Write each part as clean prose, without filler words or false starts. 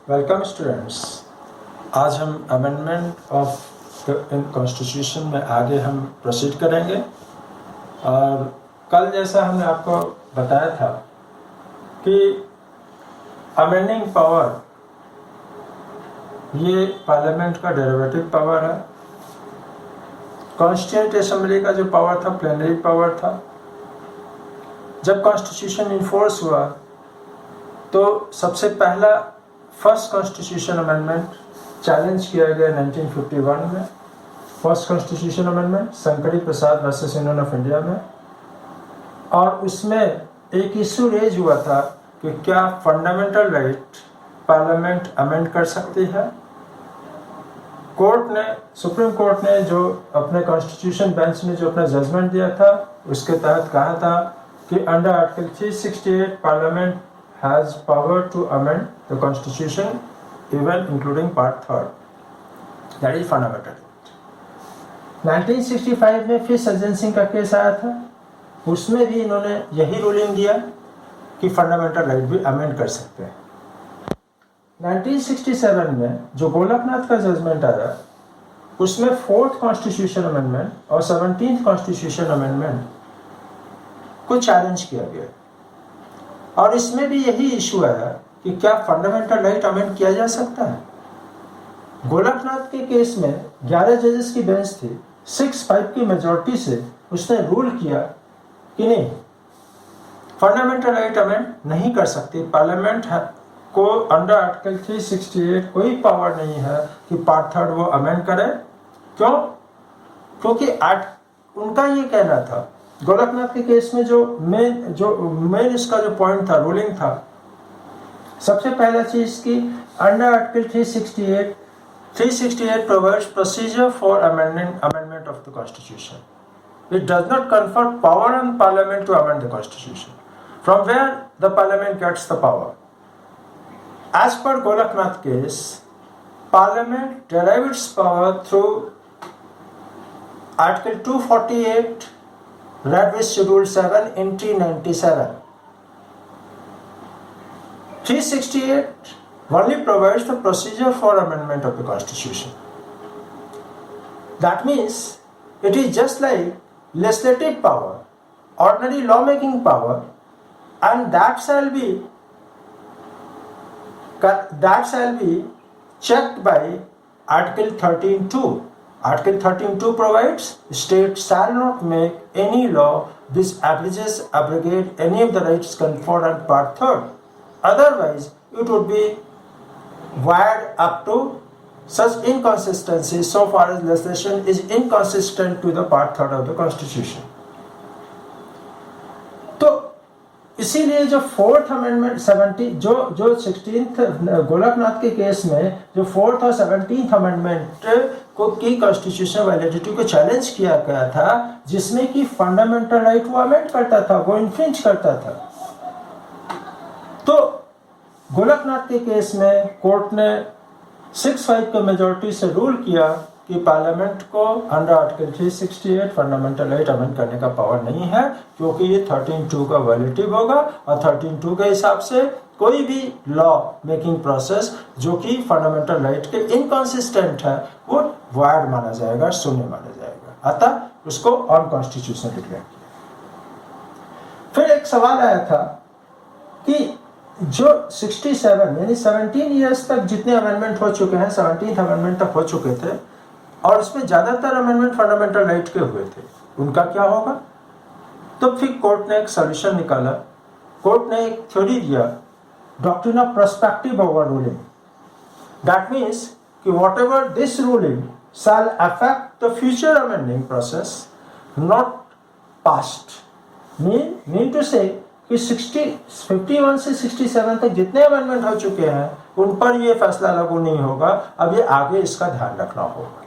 Welcome students. आज हम amendment of in constitution में आगे हम प्रोसीड करेंगे। और कल जैसा हमने आपको बताया था कि अमेंडिंग पावर ये पार्लियामेंट का डेरिवेटिव पावर है। कॉन्स्टिट्यूएंट असेंबली का जो पावर था प्लेनरी पावर था। जब कॉन्स्टिट्यूशन इन्फोर्स हुआ तो सबसे पहला फर्स्ट कॉन्स्टिट्यूशन अमेंडमेंट चैलेंज किया गया 1951 में। First constitution amendment Shankari Prasad versus union of India में। और उसमें एक इशू रेज हुआ था कि क्या फंडामेंटल राइट पार्लियामेंट अमेंड कर सकती है। सुप्रीम कोर्ट ने जो अपने कॉन्स्टिट्यूशन बेंच में जो अपना जजमेंट दिया था उसके तहत कहा था कि under article 368 parliament has power to amend the constitution even including part 3rd, that is fundamental right. 1965 में फिर सज्जन सिंह का केस आया था। उसमें भी इन्होंने यही रूलिंग दिया कि फंडामेंटल राइट भी अमेंड कर सकते हैं। 1967 में जो गोलकनाथ का जजमेंट आया उसमें 4th कॉन्स्टिट्यूशन अमेंडमेंट और 17th कॉन्स्टिट्यूशन अमेंडमेंट को चैलेंज किया गया। और इसमें भी यही इशू आया कि क्या फंडामेंटल राइट अमेंड किया जा सकता है। गोलकनाथ के केस में 11 जजेस की बेंच थी। 6-5 की मेजॉरिटी से उसने रूल किया कि नहीं, फंडामेंटल राइट अमेंड नहीं कर सकती। पार्लियामेंट को अंडर आर्टिकल 368 कोई पावर नहीं है कि पार्ट 3rd वो अमेंड करे। क्यों? क्योंकि उनका ये कहना था गोलकनाथ के केस में जो मेन इसका जो पॉइंट था, रूलिंग था, सबसे पहला चीज की under article 368 provides procedure for amendment of the Constitution. It does not confer power on Parliament to amend the Constitution. From where the Parliament gets the power? As per Golaknath case, Parliament derives its power through article 248 read with schedule 7 entry 97. 368 only provides the procedure for amendment of the constitution. That means it is just like legislative power, ordinary lawmaking power, and that shall be checked by article 13(2). Article 13(2) provides states shall not make any law which abrogate any of the rights conferred on part 3rd. Otherwise, it would be wired up to such inconsistencies so far as legislation is inconsistent to the part 3rd of the Constitution. तो इसीलिए जो 4th amendment 16th Golaknath के case में जो 4th और 17th amendment को की constitution validity को चैलेंज किया गया था, जिसमें कि फंडामेंटल राइट वो अमेंड करता था, वो इन्फ्रिंज करता था। तो गोलकनाथ के केस में कोर्ट ने 6-5 के मेजॉरिटी से रूल किया कि पार्लियामेंट को under article 368 fundamental right amend करने का पावर नहीं है, क्योंकि ये 13(2) का वैलिडिटी होगा और 13(2) के हिसाब से कोई भी लॉ मेकिंग प्रोसेस जो कि फंडामेंटल राइट के इनकंसिस्टेंट है वो वायर्ड माना जाएगा, शून्य माना जाएगा। अतः उसको अनकॉन्स्टिट्यूशनल डिक्लेयर किया। फिर एक सवाल आया था कि जो 67 यानी 17 ईयर्स तक जितने अमेंडमेंट हो चुके हैं, 17th अमेंडमेंट तक हो चुके थे और उसमें ज्यादातर अमेंडमेंट फंडामेंटल राइट के हुए थे, उनका क्या होगा? तो फिर कोर्ट ने एक सॉल्यूशन निकाला। कोर्ट ने एक थ्योरी दिया, doctrine of prospective overruling. That means कि whatever this ruling shall affect the future amending process, not past. Mean to say कि 51 से 67 तक जितने अमेंडमेंट हो चुके हैं उन पर यह फैसला लागू नहीं होगा, अब ये आगे इसका ध्यान रखना होगा।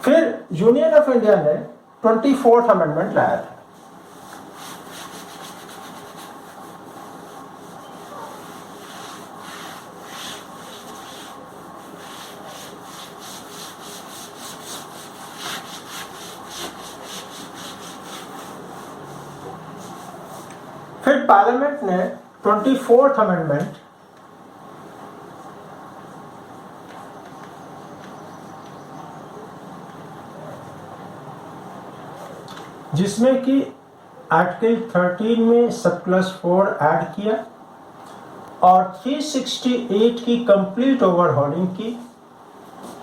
फिर यूनियन ऑफ इंडिया ने 24th अमेंडमेंट लाया था। फिर पार्लियामेंट ने 24th अमेंडमेंट जिसमें कि आर्टिकल 13 में सब क्लास 4 ऐड किया और 368 की कंप्लीट ओवरहॉलिंग की।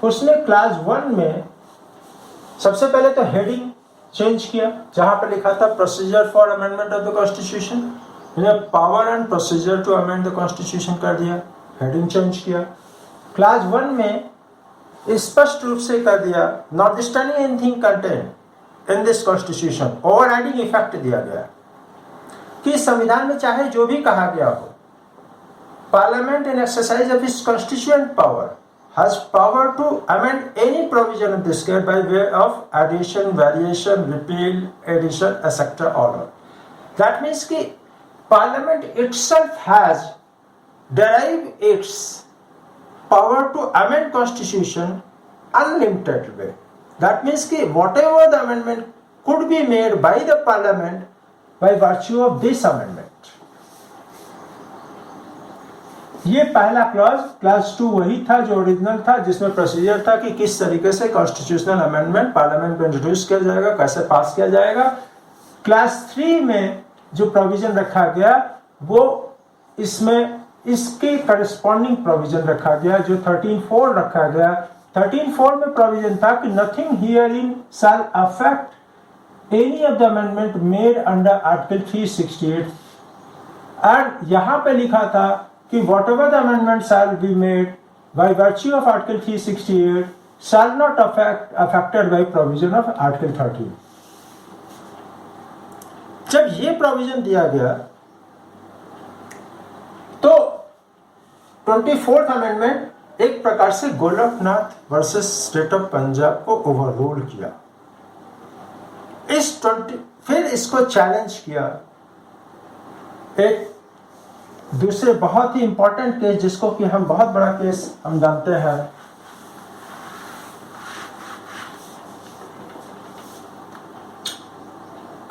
उसने क्लास 1 में सबसे पहले तो हेडिंग चेंज किया, जहां पर लिखा था procedure for amendment of the Constitution, power and procedure to amend the Constitution कर दिया, हेडिंग चेंज किया। क्लास 1 में स्पष्ट रूप से कर दिया notwithstanding anything content in this constitution, overriding effect दिया गया कि संविधान में चाहे जो भी कहा गया हो, parliament in exercise of its constituent power has power to amend any provision of this code by way of addition, variation, repeal, addition, etc. order. That means कि Parliament itself has derived its power to amend Constitution unlimited way. That means कि whatever the amendment could be made by the Parliament by virtue of this amendment. ये पहला class 2 वही था जो original था, जिसमें procedure था कि किस तरीके से कॉन्स्टिट्यूशनल अमेंडमेंट पार्लियामेंट में इंट्रोड्यूस किया जाएगा, कैसे पास किया जाएगा। क्लास 3 में जो प्रोविजन रखा गया वो इसमें इसके करस्पॉन्डिंग प्रोविजन रखा गया जो 13(4) रखा गया। 13(4) में प्रोविजन था कि nothing herein shall affect any of the amendment made under article 368 and यहाँ पे लिखा था कि whatever the amendment shall be made by virtue of Article 368 shall not affected by provision of Article 13. जब ये provision दिया गया तो 24th अमेंडमेंट एक प्रकार से Golaknath versus state of Punjab को ओवररूल किया। फिर इसको चैलेंज किया एक दूसरे बहुत ही इंपॉर्टेंट केस, जिसको कि हम बहुत बड़ा केस हम जानते हैं,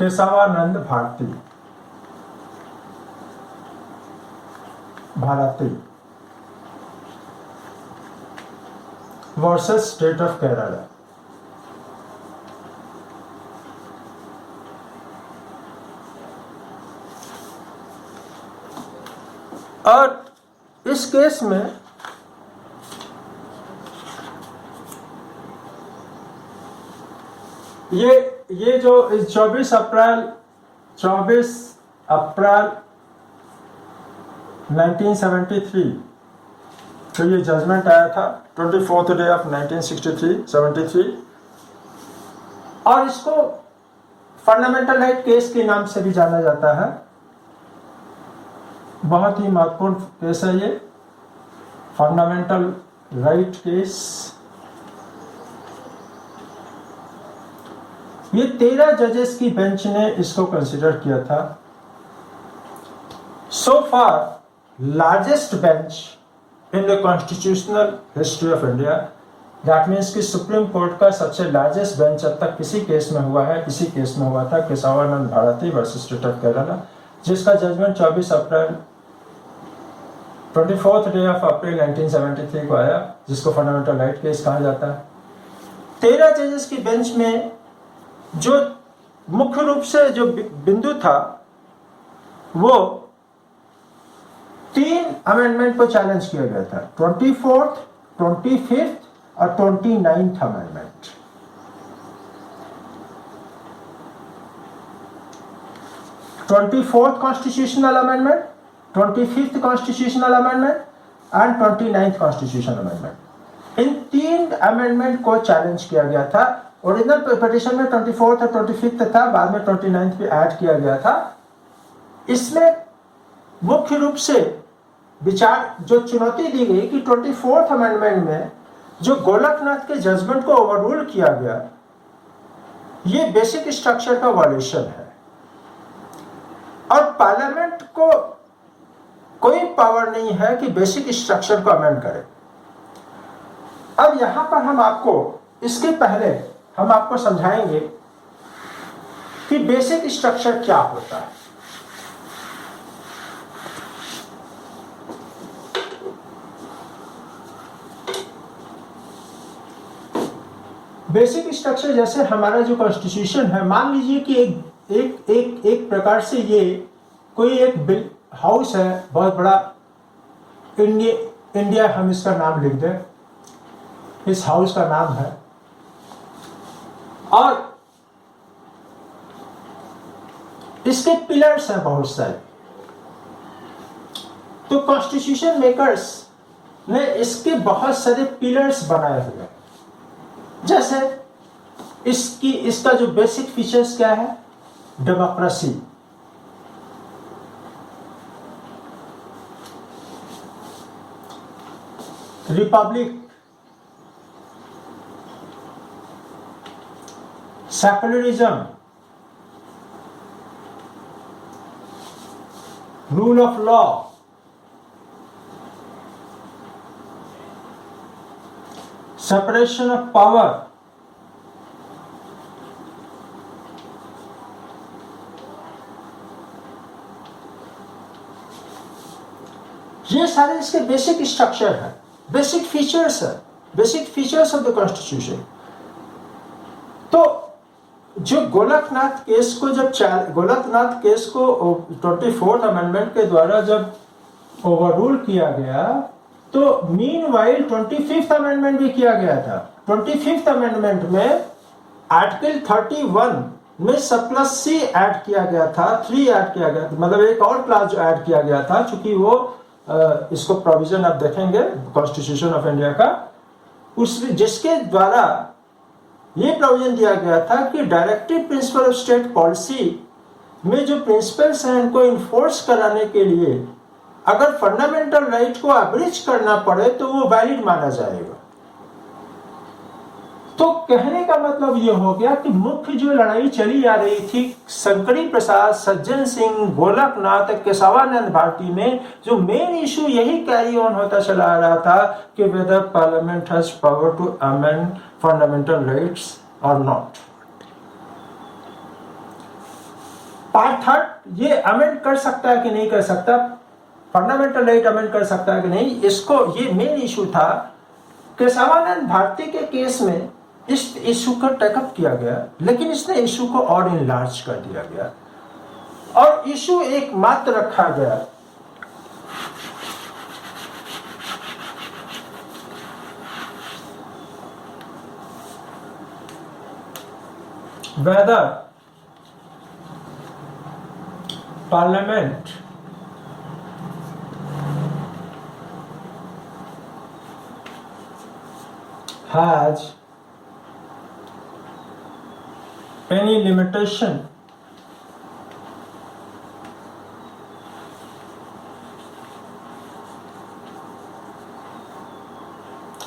Kesavananda Bharati versus state of Kerala. और इस केस में ये जो 24 अप्रैल 1973 तो ये जजमेंट आया था 24th डे ऑफ 1973 और इसको फंडामेंटल राइट केस के नाम से भी जाना जाता है। बहुत ही महत्वपूर्ण केस है ये फंडामेंटल राइट केस। ये 13 जजेस की बेंच ने इसको कंसिडर किया था। So far largest bench in the constitutional history of India. That means कि सुप्रीम कोर्ट का सबसे लार्जेस्ट बेंच अब तक किसी केस में हुआ है, इसी केस में हुआ था Kesavananda Bharati versus state of Kerala, जिसका judgment 24th day of April 1973 को आया, जिसको फंडामेंटल राइट केस कहा जाता है। 13 जजेस की बेंच में जो मुख्य रूप से जो बिंदु था वो 3 अमेंडमेंट को चैलेंज किया गया था, 24th, 25th और 29th amendment. Constitutional amendment, 25th constitutional amendment and 29th constitutional amendment. In 3 amendment को चैलेंज किया गया था। ओरिजिनल पिटीशन में 24th और 25th था, बाद में 29th भी ऐड किया गया था। इसमें मुख्य रूप से विचार जो चुनौती दी गई कि 24th अमेंडमेंट में जो गोलकनाथ के जजमेंट को ओवररूल किया गया, ये बेसिक स्ट्रक्चर का वायलेशन है और पार्लियामेंट को कोई पावर नहीं है कि बेसिक स्ट्रक्चर को अमेंड करे। अब यहां पर हम आपको इसके पहले हम आपको समझाएंगे कि बेसिक स्ट्रक्चर क्या होता है। बेसिक स्ट्रक्चर जैसे हमारा जो कॉन्स्टिट्यूशन है, मान लीजिए कि एक प्रकार से ये कोई एक हाउस है बहुत बड़ा, इंडिया हम इसका नाम लिख दें, इस हाउस का नाम है, और इसके पिलर्स हैं बहुत सारे। तो कॉन्स्टिट्यूशन मेकर्स ने इसके बहुत सारे पिलर्स बनाए हुए हैं। जैसे इसका जो बेसिक फीचर्स क्या है, democracy, Republic, secularism, rule of law, separation of power, ये सारे इसके बेसिक स्ट्रक्चर है, बेसिक फीचर्स है, basic features of the constitution. तो जो गोलकनाथ केस को गोलकनाथ केस को 24th अमेंडमेंट के द्वारा जब ओवररूल किया गया, तो मीनवाइल 25th अमेंडमेंट भी किया गया था। 25th अमेंडमेंट में आर्टिकल 31 में +C ऐड किया गया था, 3 ऐड किया गया था, मतलब एक और क्लास जो ऐड किया गया था, चूंकि वो इसको प्रोविजन आप देखेंगे कॉन्स्टिट्यूशन ऑफ इंडिया का, उसमें जिसके द्वारा ये प्रोविजन दिया गया था कि directive principle of state policy में जो प्रिंसिपल्स हैं उनको इन्फोर्स कराने के लिए अगर फंडामेंटल राइट को अब्रिज करना पड़े तो वो वैलिड माना जाएगा। तो कहने का मतलब ये हो गया कि मुख्य जो लड़ाई चली आ रही थी शंकरी प्रसाद, सज्जन सिंह, गोलकनाथ, केशवानंद भारती में, जो मेन इशू यही कैरी ऑन होता चला आ रहा था कि whether Parliament has power to amend fundamental rights और नॉट। पार्ट थर्ड, ये अमेंड कर सकता है कि नहीं कर सकता, फंडामेंटल राइट अमेंड कर सकता है कि नहीं, इसको ये मेन इशू था। केशवानंद भारती के केस में इस इशू का टेकअप किया गया, लेकिन इसने इशू को और इनलार्ज कर दिया गया और इशू एक मात्र रखा गया, whether Parliament has any limitation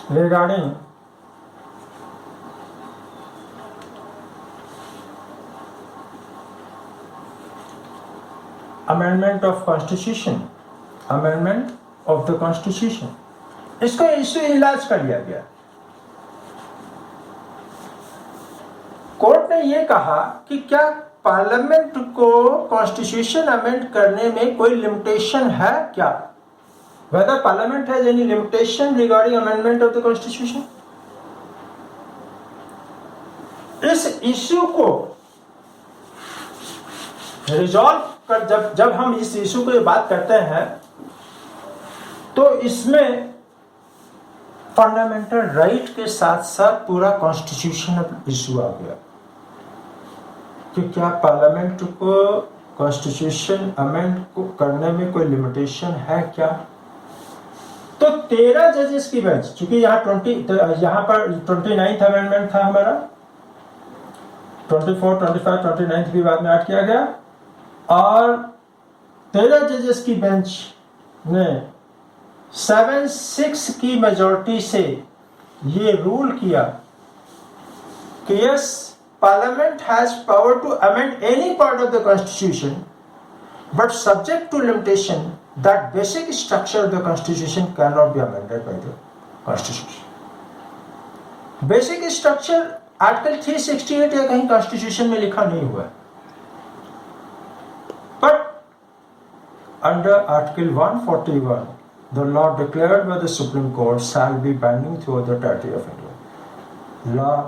regarding amendment of constitution, amendment of the constitution, इसको इशू इलाज कर लिया गया। कोर्ट ने ये कहा कि क्या पार्लियामेंट को कॉन्स्टिट्यूशन अमेंड करने में कोई लिमिटेशन है क्या, whether Parliament has any limitation regarding amendment of the Constitution. इस इश्यू को रिजॉल्व कर जब हम इस इश्यू को बात करते हैं तो इसमें फंडामेंटल राइट के साथ साथ पूरा कॉन्स्टिट्यूशनल इश्यू आ गया कि क्या पार्लियामेंट को कॉन्स्टिट्यूशन अमेंड को करने में कोई लिमिटेशन है क्या। तो 13 जजेस की बेंच, चूंकि यहाँ पर 29th अमेंडमेंट था हमारा, 24, 25, 29 भी बाद में ऐड किया गया, और 13 जजेस की बेंच ने 7-6 की मेजॉरिटी से ये रूल किया कि yes, Parliament has power to amend any part of the Constitution, but subject to limitation that basic structure of the Constitution cannot be amended by the Constitution. Basic structure Article 368 या कहीं Constitution में लिखा नहीं हुआ है, but under Article 141, the law declared by the Supreme Court shall be binding throughout the territory of India. Law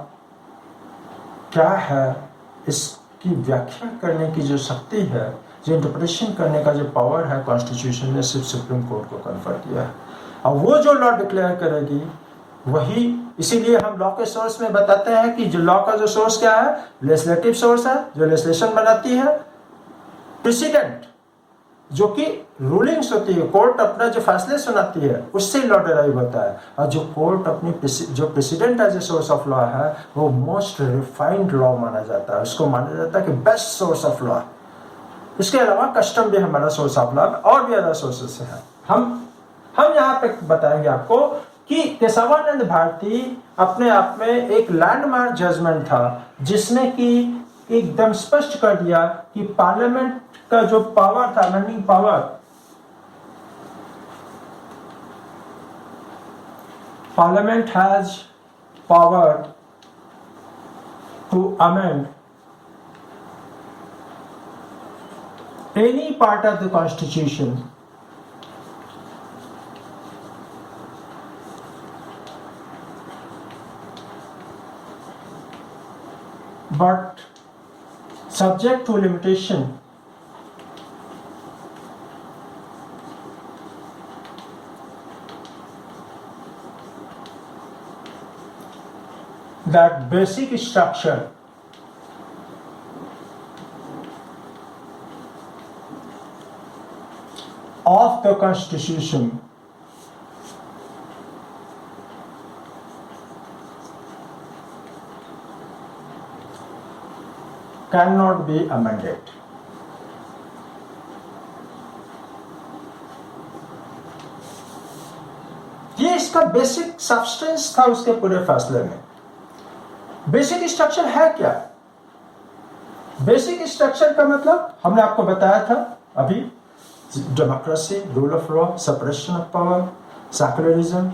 क्या है, इसकी व्याख्या करने की जो शक्ति है, जो इंटरप्रिटेशन करने का जो पावर है, कॉन्स्टिट्यूशन ने सिर्फ सुप्रीम कोर्ट को कन्फर किया है। और वो जो लॉ डिक्लेयर करेगी वही, इसीलिए हम लॉ के सोर्स में बताते हैं कि जो लॉ का जो सोर्स क्या है, लेजिस्लेटिव सोर्स है, जो लेजिस्लेशन बनाती है, प्रेसिडेंट जो कि रूलिंग्स होती है, कोर्ट अपना जो फैसले सुनाती है उससे लॉ डिराइव होता है। और जो कोर्ट अपनी जो precedent as a source of law है वो मोस्ट रिफाइंड लॉ माना जाता है, उसको माना जाता है कि बेस्ट सोर्स ऑफ लॉ। इसके अलावा कस्टम भी हमारा सोर्स ऑफ लॉ और भी अदर सोर्सेस है। हम यहाँ पे बताएंगे आपको कि केशवानंद भारती अपने आप में एक लैंडमार्क जजमेंट था, जिसने कि एकदम स्पष्ट कर दिया कि पार्लियामेंट का जो पावर था, amending power, Parliament has power to amend any part of the Constitution but subject to limitation that basic structure of the Constitution cannot be amended. ये इसका बेसिक सब्सटेंस था उसके पूरे फैसले में। बेसिक स्ट्रक्चर है क्या? बेसिक स्ट्रक्चर का मतलब हमने आपको बताया था अभी, democracy, rule of law, separation of power, secularism.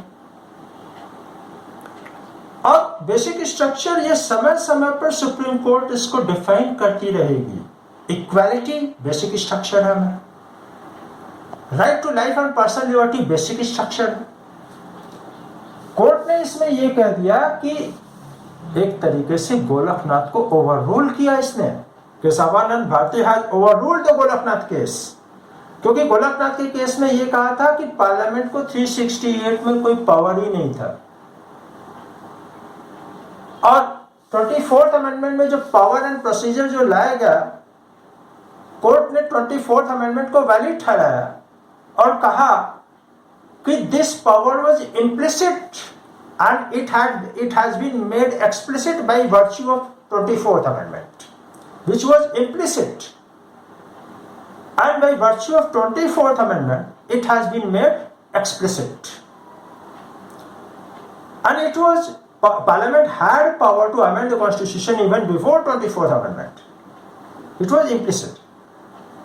और बेसिक स्ट्रक्चर ये समय समय पर सुप्रीम कोर्ट इसको डिफाइन करती रहेगी। इक्वालिटी बेसिक स्ट्रक्चर है, right to life and personal liberty basic structure है। कोर्ट ने इसमें यह कह दिया कि एक तरीके से गोलकनाथ को ओवररूल किया इसने। Kesavananda Bharati has overruled the Golaknath case, क्योंकि गोलकनाथ के केस में यह कहा था कि पार्लियामेंट को 368 में कोई पावर ही नहीं था, और 24th अमेंडमेंट में जो पावर एंड प्रोसीजर जो लाया गया, कोर्ट ने 24th अमेंडमेंट को वैलिड ठहराया और कहा कि this power was implicit and it has been made explicit by virtue of 24th amendment, which was implicit, and by virtue of 24th amendment it has been made explicit, and it was Parliament had power to amend the constitution even before 24th amendment. It was implicit,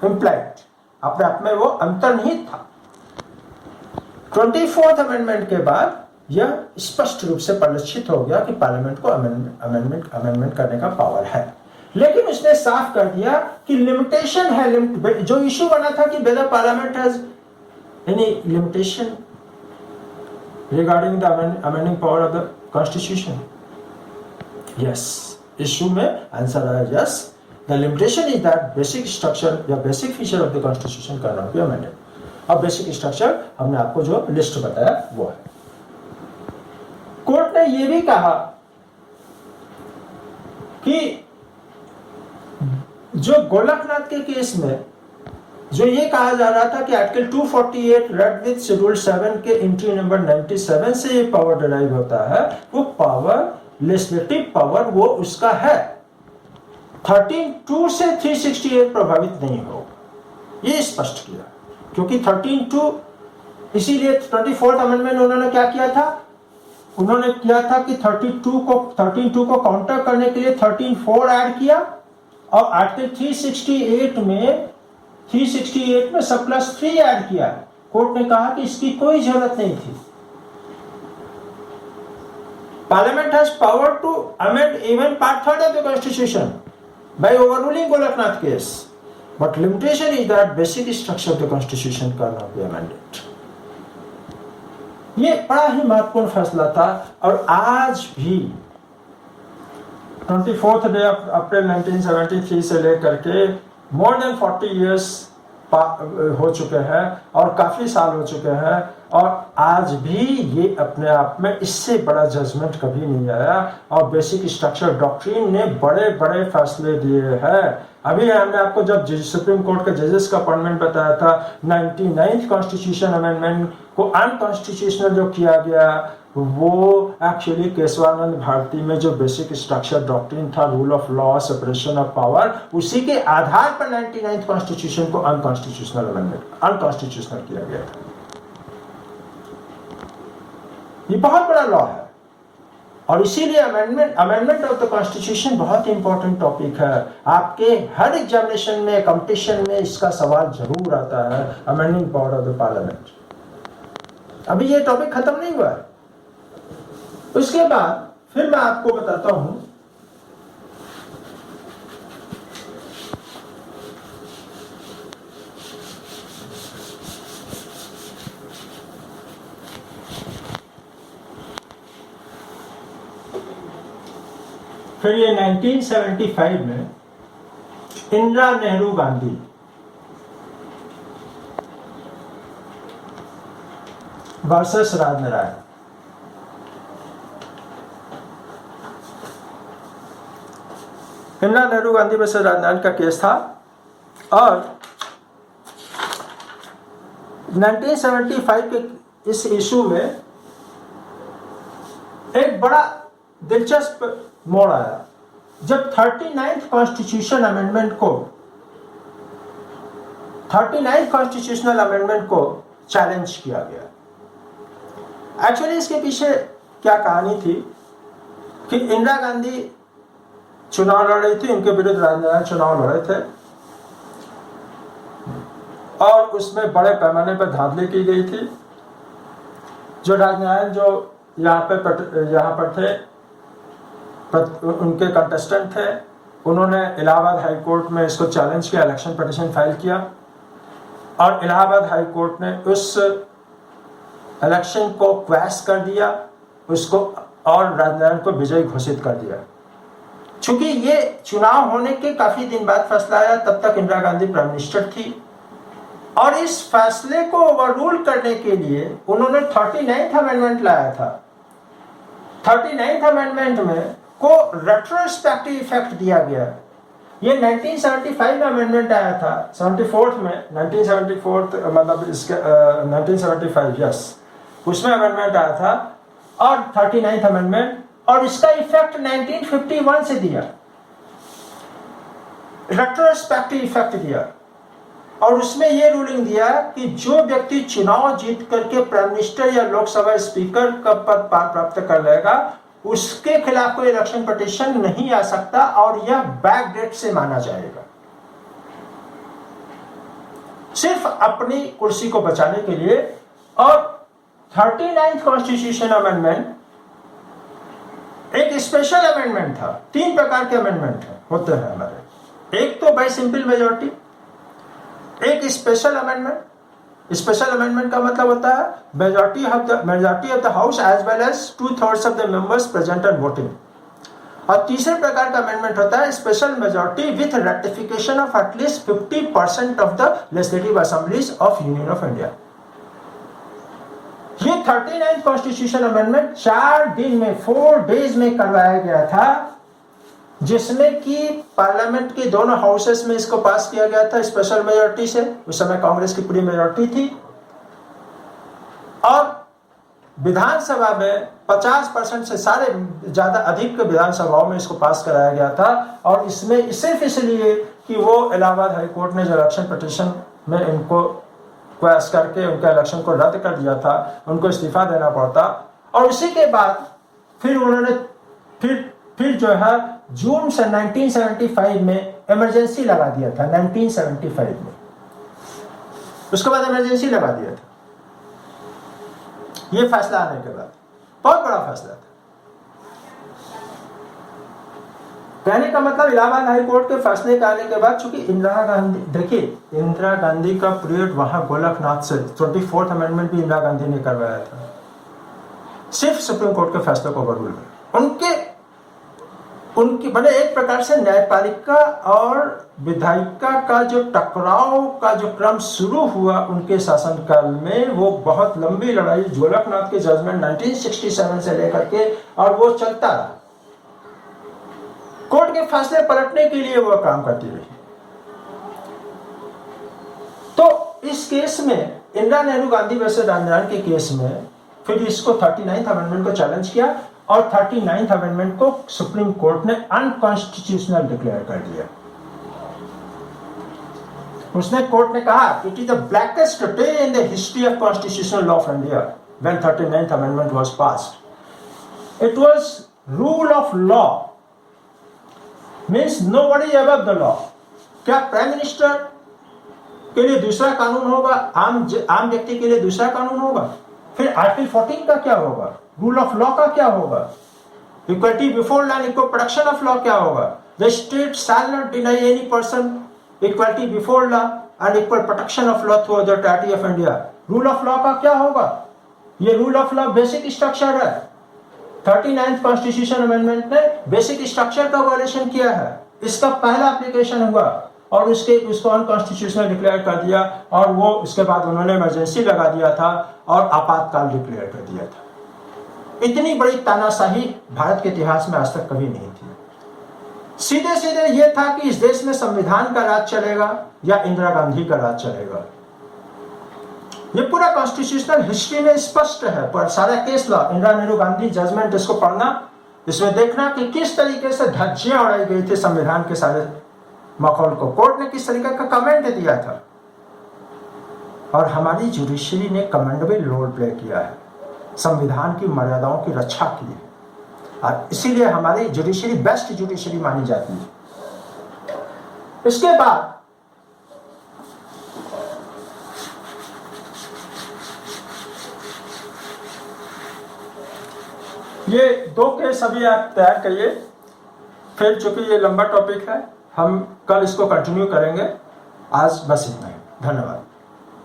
implied. अपने आप में वो अंतर्निहित था। 24th amendment के बाद यह स्पष्ट रूप से परिलक्षित हो गया कि पार्लियामेंट को अमेंडमेंट करने का पावर है, लेकिन उसने साफ कर दिया कि लिमिटेशन है। जो इश्यू बना था कि whether parliament has any limitation regarding the amending power of the Constitution. Yes, issue में आंसर है yes. The limitation is that basic structure या basic feature of the Constitution cannot be amended. अब basic structure हमने आपको जो list बताया वो है। कोर्ट ने ये भी कहा कि जो गोलकनाथ के केस में जो ये कहा जा रहा था कि आर्टिकल 248 रेड विद शेड्यूल 7 के एंट्री नंबर 97 से ये पावर डिराइव होता है, वो पावर लेजिस्लेटिव पावर वो उसका है, 13(2) से 368 प्रभावित नहीं हो, ये स्पष्ट किया। क्योंकि 13(2) इसीलिए 24th अमेंडमेंट उन्होंने क्या किया था, उन्होंने किया था कि 13(2) को काउंटर करने के लिए 13(4) ऐड किया, और आर्टिकल 368 में +3 ऐड किया। कोर्ट ने कहा कि इसकी कोई जरूरत नहीं थी। Parliament has power to amend even part 3rd of the Constitution by overruling Golaknath case, but limitation is that basic structure of the Constitution can not be amended. ये बड़ा ही महत्वपूर्ण फैसला था, और आज भी 24th डे अप्रैल 1973 से लेकर के मोर देन 40 इयर्स हो चुके हैं और काफ़ी साल हो चुके हैं, और आज भी ये अपने आप में इससे बड़ा जजमेंट कभी नहीं आया। और बेसिक स्ट्रक्चर डॉक्ट्रिन ने बड़े बड़े फैसले दिए हैं। अभी हमने आपको जब सुप्रीम कोर्ट के जजेस का अपॉइंटमेंट बताया था, 99th कॉन्स्टिट्यूशन अमेंडमेंट को अनकॉन्स्टिट्यूशनल जो किया गया, वो एक्चुअली केशवानंद भारती में जो बेसिक स्ट्रक्चर डॉक्ट्रिन था, rule of law, separation of power, उसी के आधार पर 99th कॉन्स्टिट्यूशन को अनकॉन्स्टिट्यूशनल किया गया था। ये बहुत बड़ा लॉ है, और इसीलिए अमेंडमेंट ऑफ द कॉन्स्टिट्यूशन बहुत इंपॉर्टेंट टॉपिक है। आपके हर एग्जामिनेशन में, कंपटीशन में इसका सवाल जरूर आता है, amending power of the parliament. अभी ये टॉपिक खत्म नहीं हुआ है। उसके बाद फिर मैं आपको बताता हूं फिर ये 1975 में इंदिरा नेहरू गांधी वर्सेस राजनारायण, इंदिरा नेहरू गांधी वर्सेस राजनारायण का केस था। और 1975 के इस इशू में एक बड़ा दिलचस्प मोड़ आया जब 39th कॉन्स्टिट्यूशनल अमेंडमेंट को चैलेंज किया गया। एक्चुअली इसके पीछे क्या कहानी थी कि इंदिरा गांधी चुनाव लड़ रही थी, उनके विरुद्ध राजनारायण चुनाव लड़ रहे थे, और उसमें बड़े पैमाने पर धांधली की गई थी। जो राजनारायण जो यहाँ पर थे, उनके कंटेस्टेंट थे, उन्होंने इलाहाबाद हाई कोर्ट में इसको चैलेंज किया, इलेक्शन पिटीशन फाइल किया, और इलाहाबाद हाई कोर्ट ने उस इलेक्शन को क्वैश कर दिया उसको, और राजनारायण को विजयी घोषित कर दिया। चूंकि ये चुनाव होने के काफी दिन बाद फैसला आया, तब तक इंदिरा गांधी प्राइम मिनिस्टर थी, और इस फैसले को ओवररूल करने के लिए उन्होंने 39th अमेंडमेंट लाया था। 39th अमेंडमेंट में को रेट्रोस्पेक्टिव इफेक्ट दिया गया। ये 1975 में अमेंडमेंट आया था, 74th में, 1974 मतलब इसके 1975 यस, उसमें अमेंडमेंट आया था, और 39th अमेंडमेंट, और इसका इफेक्ट 1951 से दिया, रेट्रोस्पेक्टिव इफेक्ट दिया। और उसमें यह रूलिंग दिया कि जो व्यक्ति चुनाव जीत करके प्राइम मिनिस्टर या लोकसभा स्पीकर का पद प्राप्त कर लेगा, उसके खिलाफ कोई इलेक्शन पिटीशन नहीं आ सकता, और यह बैक डेट से माना जाएगा। सिर्फ अपनी कुर्सी को बचाने के लिए। और 39th कॉन्स्टिट्यूशन अमेंडमेंट एक स्पेशल अमेंडमेंट था। 3 प्रकार के अमेंडमेंट होते हैं हमारे। एक तो बाय सिंपल मेजॉरिटी, एक स्पेशल अमेंडमेंट। स्पेशल अमेंडमेंट का मतलब होता है majority of the house as well as 2/3 of the members present and voting. और तीसरे प्रकार का अमेंडमेंट होता है special majority with ratification of at least 50% of the legislative assemblies of Union of India. ये 39th कॉन्स्टिट्यूशन अमेंडमेंट 4 दिन में, 4 days में करवाया गया था, जिसमें कि पार्लियामेंट के दोनों हाउसेस में इसको पास किया गया था स्पेशल मेजॉरिटी से। उस समय कांग्रेस की पूरी मेजॉरिटी थी, और विधानसभा में 50% से सारे ज्यादा अधिक विधानसभाओं में इसको पास कराया गया था। और इसमें सिर्फ इसलिए कि वो इलाहाबाद हाई कोर्ट ने जो इलेक्शन पिटीशन में इनको क्वैश करके उनका इलेक्शन को रद्द कर दिया था, उनको इस्तीफा देना पड़ता। और उसी के बाद फिर उन्होंने फिर जो है जून से 1975 में इमरजेंसी लगा दिया था। 1975 में उसके बाद इमरजेंसी लगा दिया था, ये फैसला आने के बाद। बहुत बड़ा फैसला था। कहने का मतलब इलाहाबाद हाई कोर्ट के फैसले के आने के बाद, चूंकि इंदिरा गांधी, देखिए इंदिरा गांधी का पीरियड वहां गोलकनाथ से 24th अमेंडमेंट भी इंदिरा गांधी ने करवाया था, सिर्फ सुप्रीम कोर्ट के फैसले को ओवररूल कर। उनके उनकी बने एक प्रकार से न्यायपालिका और विधायिका का जो टकराव का जो क्रम शुरू हुआ उनके शासनकाल में, वो बहुत लंबी लड़ाई गोलकनाथ के जजमेंट 1967 से लेकर के, और वो चलता रहा। कोर्ट के फैसले पलटने के लिए वो काम करती रही। तो इस केस में इंदिरा नेहरू गांधी वर्सेस आंदोलन के केस में फिर इसको 39th अमेंडमेंट को चैलेंज किया और 39th अमेंडमेंट को सुप्रीम कोर्ट ने अनकॉन्स्टिट्यूशनल डिक्लेयर कर दिया। उसने कोर्ट ने कहा it is the blackest day in the history of constitutional law of India when 39th amendment was passed. It was rule of law, means nobody above the law. क्या prime minister के लिए दूसरा कानून होगा, आम व्यक्ति के लिए दूसरा कानून होगा? फिर आर्टिकल 14 का क्या होगा? रूल ऑफ लॉ का क्या होगा? Equality before law, equal protection of law क्या होगा? The state shall not deny any person equality before law and equal protection of law through the tatty of India. Rule of law का क्या होगा? ये rule of law basic structure है। 39th constitution amendment ने basic structure का violation किया है। इसका पहला एप्लीकेशन हुआ और उसको अनकॉन्स्टिट्यूशनल डिक्लेयर कर दिया, और वो उसके बाद उन्होंने इमरजेंसी लगा दिया था और आपातकाल डिक्लेयर कर दिया था। इतनी बड़ी तानाशाही भारत के इतिहास में आज तक कभी नहीं थी। सीधे सीधे ये था कि इस देश में संविधान का राज चलेगा या इंदिरा गांधी का राज चलेगा। ये पूरा कॉन्स्टिट्यूशनल हिस्ट्री में स्पष्ट है, पर सारा case law, Indira Nehru Gandhi judgment, इसको पढ़ना, इसमें देखना कि किस तरीके से धज्जियां उड़ाई गई थी संविधान के सारे माहौल को। कोर्ट ने किस तरीके का कमेंट दिया था, और हमारी जुडिशरी ने कमेंडेबल रोल प्ले किया है, संविधान की मर्यादाओं की रक्षा की है, और इसीलिए हमारी जुडिशरी बेस्ट जुडिशरी मानी जाती है। इसके बाद ये 2 केस अभी आप तैयार करिए, फिर चूंकि ये लंबा टॉपिक है हम कल इसको कंटिन्यू करेंगे। आज बस इतना ही, धन्यवाद।